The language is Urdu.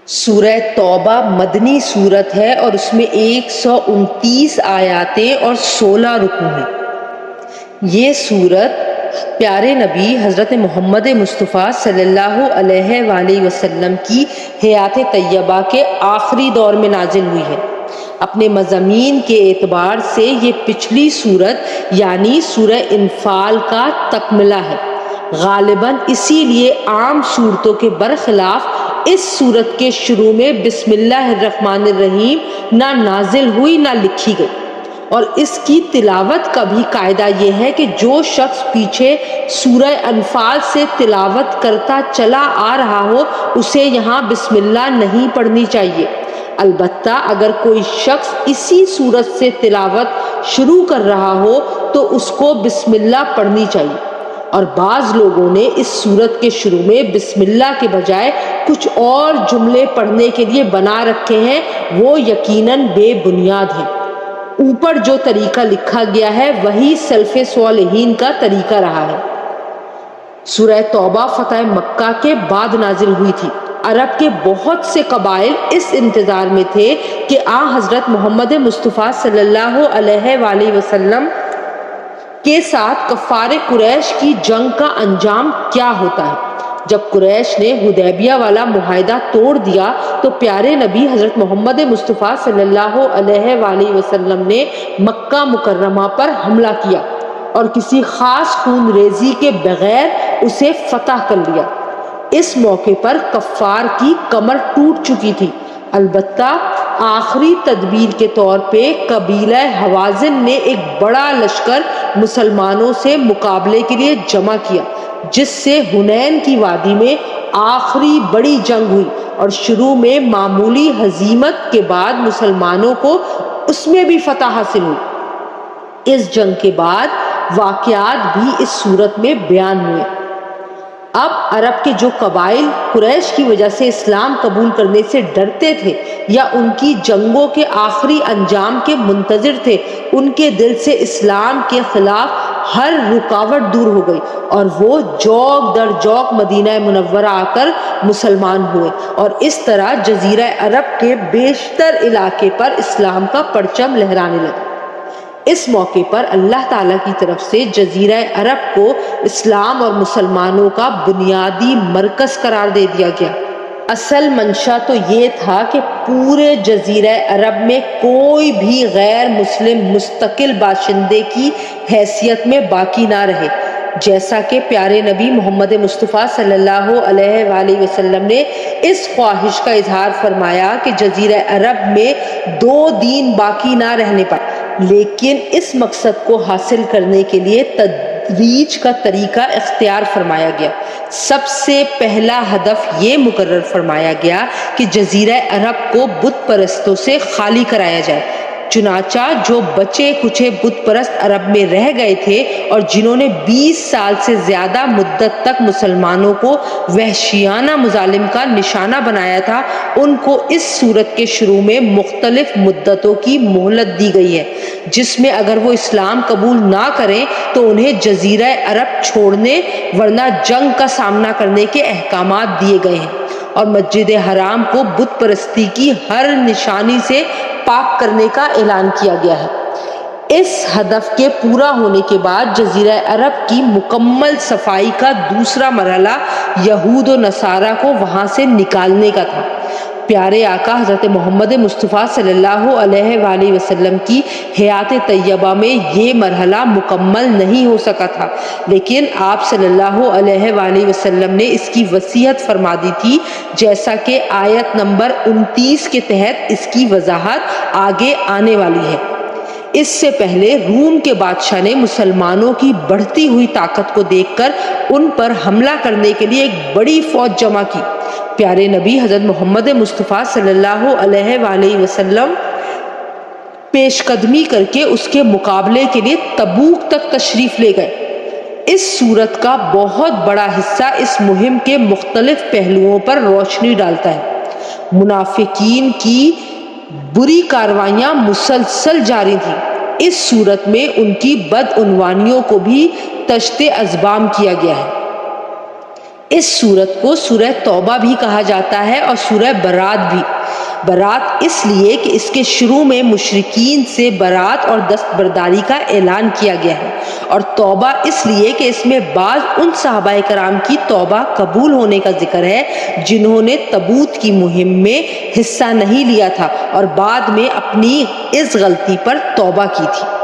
سورہ توبہ مدنی سورت ہے اور اس میں 129 آیاتیں اور 16 رکوع ہیں۔ یہ سورت پیارے نبی حضرت محمد مصطفیٰ صلی اللہ علیہ وآلہ وسلم کی حیات طیبہ کے آخری دور میں نازل ہوئی ہے۔ اپنے مضامین کے اعتبار سے یہ پچھلی سورت یعنی سورہ انفال کا تکملہ ہے۔ غالباً اسی لیے عام صورتوں کے برخلاف اس سورت کے شروع میں بسم اللہ الرحمن الرحیم نہ نازل ہوئی نہ لکھی گئی، اور اس کی تلاوت کا بھی قاعدہ یہ ہے کہ جو شخص پیچھے سورہ انفال سے تلاوت کرتا چلا آ رہا ہو اسے یہاں بسم اللہ نہیں پڑھنی چاہیے۔ البتہ اگر کوئی شخص اسی سورت سے تلاوت شروع کر رہا ہو تو اس کو بسم اللہ پڑھنی چاہیے، اور بعض لوگوں نے اس سورت کے شروع میں بسم اللہ کے بجائے کچھ اور جملے پڑھنے کے لیے بنا رکھے ہیں، وہ یقیناً بے بنیاد ہیں۔ اوپر جو طریقہ لکھا گیا ہے وہی سلف صالحین کا طریقہ رہا ہے۔ سورہ توبہ فتح مکہ کے بعد نازل ہوئی تھی۔ عرب کے بہت سے قبائل اس انتظار میں تھے کہ حضرت محمد مصطفیٰ صلی اللہ علیہ وآلہ وسلم کے ساتھ کفار قریش کی جنگ کا انجام کیا ہوتا ہے۔ جب قریش نے حدیبیہ والا معاہدہ توڑ دیا تو پیارے نبی حضرت محمد مصطفیٰ صلی اللہ علیہ وآلہ وسلم نے مکہ مکرمہ پر حملہ کیا اور کسی خاص خون ریزی کے بغیر اسے فتح کر لیا۔ اس موقع پر کفار کی کمر ٹوٹ چکی تھی، البتہ آخری تدبیر کے طور پہ قبیلہ حوازن نے ایک بڑا لشکر مسلمانوں سے مقابلے کے لیے جمع کیا، جس سے حنین کی وادی میں آخری بڑی جنگ ہوئی، اور شروع میں معمولی ہزیمت کے بعد مسلمانوں کو اس میں بھی فتح حاصل ہوئی۔ اس جنگ کے بعد واقعات بھی اس صورت میں بیان ہوئے۔ اب عرب کے جو قبائل قریش کی وجہ سے اسلام قبول کرنے سے ڈرتے تھے یا ان کی جنگوں کے آخری انجام کے منتظر تھے، ان کے دل سے اسلام کے خلاف ہر رکاوٹ دور ہو گئی، اور وہ جوق در جوق مدینہ منورہ آ کر مسلمان ہوئے، اور اس طرح جزیرہ عرب کے بیشتر علاقے پر اسلام کا پرچم لہرانے لگا۔ اس موقع پر اللہ تعالیٰ کی طرف سے جزیرہ عرب کو اسلام اور مسلمانوں کا بنیادی مرکز قرار دے دیا گیا۔ اصل منشا تو یہ تھا کہ پورے جزیرہ عرب میں کوئی بھی غیر مسلم مستقل باشندے کی حیثیت میں باقی نہ رہے، جیسا کہ پیارے نبی محمد مصطفیٰ صلی اللہ علیہ وآلہ وسلم نے اس خواہش کا اظہار فرمایا کہ جزیرہ عرب میں 2 دین باقی نہ رہنے پائے، لیکن اس مقصد کو حاصل کرنے کے لیے تدریج کا طریقہ اختیار فرمایا گیا۔ سب سے پہلا ہدف یہ مقرر فرمایا گیا کہ جزیرہ عرب کو بت پرستوں سے خالی کرایا جائے۔ چنانچہ جو بچے کچھے بت پرست عرب میں رہ گئے تھے اور جنہوں نے 20 سال سے زیادہ مدت تک مسلمانوں کو وحشیانہ مظالم کا نشانہ بنایا تھا، ان کو اس سورت کے شروع میں مختلف مدتوں کی مہلت دی گئی ہے، جس میں اگر وہ اسلام قبول نہ کریں تو انہیں جزیرہ عرب چھوڑنے ورنہ جنگ کا سامنا کرنے کے احکامات دیے گئے ہیں، اور مسجد حرام کو بت پرستی کی ہر نشانی سے پاک کرنے کا اعلان کیا گیا ہے۔ اس ہدف کے پورا ہونے کے بعد جزیرہ عرب کی مکمل صفائی کا دوسرا مرحلہ یہود و نصارہ کو وہاں سے نکالنے کا تھا۔ پیارے آقا حضرت محمد مصطفیٰ صلی اللہ علیہ وآلہ وسلم کی حیات طیبہ میں یہ مرحلہ مکمل نہیں ہو سکا تھا، لیکن آپ صلی اللہ علیہ وآلہ وسلم نے اس کی وصیت فرما دی تھی، جیسا کہ آیت نمبر 29 کے تحت اس کی وضاحت آگے آنے والی ہے۔ اس سے پہلے روم کے بادشاہ نے مسلمانوں کی بڑھتی ہوئی طاقت کو دیکھ کر ان پر حملہ کرنے کے لیے ایک بڑی فوج جمع کی۔ پیارے نبی حضرت محمد مصطفیٰ صلی اللہ علیہ وآلہ وسلم پیش قدمی کر کے اس کے مقابلے کے لیے تبوک تک تشریف لے گئے۔ اس سورت کا بہت بڑا حصہ اس مہم کے مختلف پہلوؤں پر روشنی ڈالتا ہے۔ منافقین کی بری کاروائیاں مسلسل جاری تھیں۔ اس صورت میں ان کی بدعنوانیوں کو بھی تشت اذبام کیا گیا ہے۔ اس سورت کو سورہ توبہ بھی کہا جاتا ہے اور سورہ برات بھی۔ برات اس لیے کہ اس کے شروع میں مشرکین سے برات اور دستبرداری کا اعلان کیا گیا ہے، اور توبہ اس لیے کہ اس میں بعض ان صحابہ کرام کی توبہ قبول ہونے کا ذکر ہے جنہوں نے تبوک کی مہم میں حصہ نہیں لیا تھا اور بعد میں اپنی اس غلطی پر توبہ کی تھی۔